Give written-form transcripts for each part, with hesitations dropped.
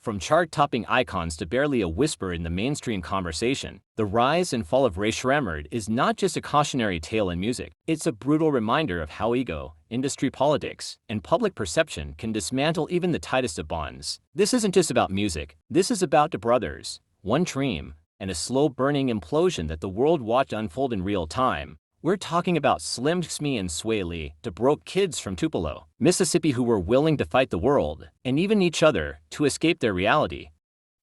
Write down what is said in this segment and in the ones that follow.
From chart-topping icons to barely a whisper in the mainstream conversation, the rise and fall of Rae Sremmurd is not just a cautionary tale in music, it's a brutal reminder of how ego, industry politics, and public perception can dismantle even the tightest of bonds. This isn't just about music, this is about the brothers, one dream, and a slow-burning implosion that the world watched unfold in real time. We're talking about Swae and Swae, the broke kids from Tupelo, Mississippi who were willing to fight the world, and even each other, to escape their reality.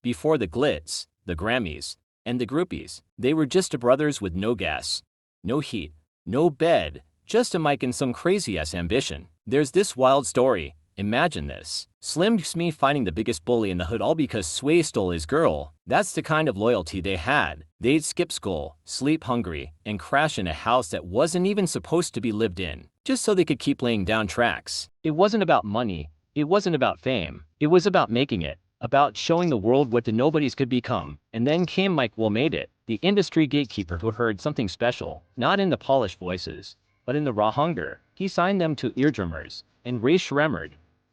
Before the glitz, the Grammys, and the groupies, they were just brothers with no gas, no heat, no bed, just a mic and some crazy-ass ambition. There's this wild story. Imagine this. Swae finding the biggest bully in the hood all because Swae stole his girl. That's the kind of loyalty they had. They'd skip school, sleep hungry, and crash in a house that wasn't even supposed to be lived in, just so they could keep laying down tracks. It wasn't about money, it wasn't about fame, it was about making it, about showing the world what the nobodies could become. And then came Mike Will Made It, the industry gatekeeper who heard something special, not in the polished voices, but in the raw hunger. He signed them to Eardrummers, and Rae Sremmurd,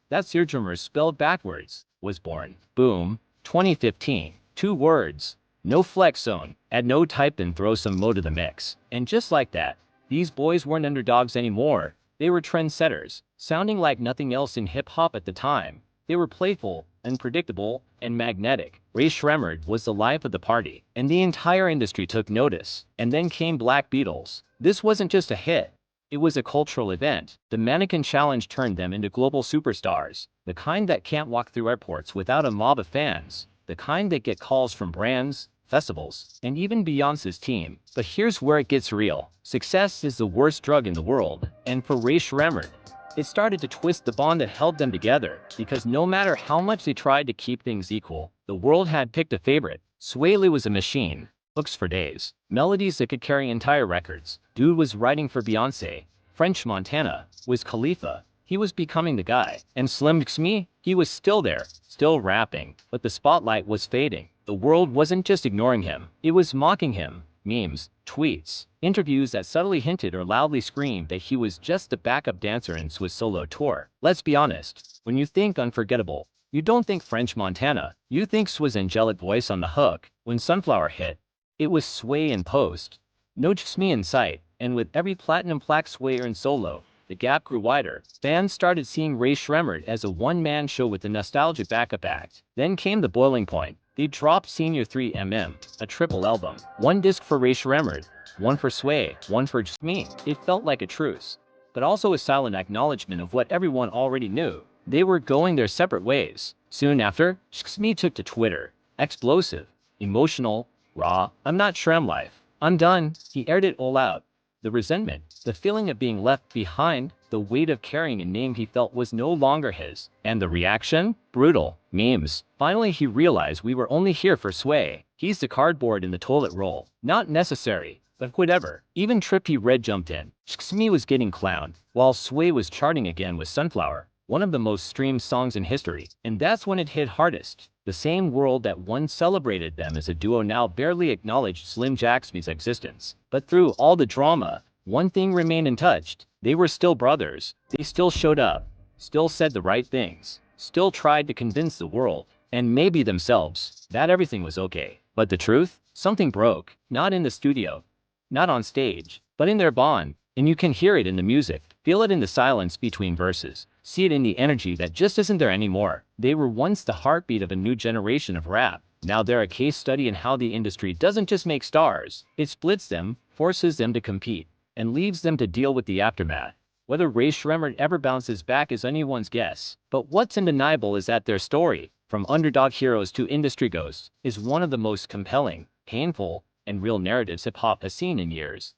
that's Eardrummers spelled backwards, was born. Boom, 2015. 2 words. No flex zone. Add no type and throw some mo to the mix. And just like that, these boys weren't underdogs anymore. They were trendsetters, sounding like nothing else in hip-hop at the time. They were playful, unpredictable, and magnetic. Rae Sremmurd was the life of the party, and the entire industry took notice. And then came Black Beatles. This wasn't just a hit. It was a cultural event. The Mannequin Challenge turned them into global superstars, the kind that can't walk through airports without a mob of fans, the kind that get calls from brands, festivals, and even Beyoncé's team. But here's where it gets real. Success is the worst drug in the world, and for Rae Sremmurd, it started to twist the bond that held them together, because no matter how much they tried to keep things equal, the world had picked a favorite. Swae was a machine. Hooks for days. Melodies that could carry entire records. Dude was writing for Beyoncé. French Montana was Khalifa. He was becoming the guy. And Swae, he was still there, still rapping, but the spotlight was fading. The world wasn't just ignoring him, it was mocking him. Memes, tweets, interviews that subtly hinted or loudly screamed that he was just the backup dancer in Swae's solo tour. Let's be honest, when you think unforgettable, you don't think French Montana, you think Swae's angelic voice on the hook. When Sunflower hit, it was Swae in post, no Swae in sight, and with every platinum plaque Swae earned solo, the gap grew wider. Fans started seeing Rae Sremmurd as a one-man show with a nostalgic backup act. Then came the boiling point. They dropped Senior 3mm, a triple album. 1 disc for Rae Sremmurd, 1 for Swae, 1 for Swae. It felt like a truce, but also a silent acknowledgement of what everyone already knew. They were going their separate ways. Soon after, Swae took to Twitter. Explosive, emotional, raw. I'm not Shrem life. I'm done. He aired it all out. The resentment, the feeling of being left behind, the weight of carrying a name he felt was no longer his. And the reaction? Brutal. Memes. Finally he realized we were only here for Swae. He's the cardboard in the toilet roll. Not necessary, but whatever. Even Trippie Redd jumped in. Swae was getting clowned, while Swae was charting again with Sunflower, one of the most streamed songs in history. And that's when it hit hardest. The same world that once celebrated them as a duo now barely acknowledged Slim Jackson's existence. But through all the drama, one thing remained untouched. They were still brothers. They still showed up, still said the right things, still tried to convince the world, and maybe themselves, that everything was okay. But the truth? Something broke. Not in the studio, not on stage, but in their bond. And you can hear it in the music, feel it in the silence between verses, see it in the energy that just isn't there anymore. They were once the heartbeat of a new generation of rap. Now they're a case study in how the industry doesn't just make stars, it splits them, forces them to compete, and leaves them to deal with the aftermath. Whether Rae Sremmurd ever bounces back is anyone's guess, but what's undeniable is that their story, from underdog heroes to industry ghosts, is one of the most compelling, painful, and real narratives hip-hop has seen in years.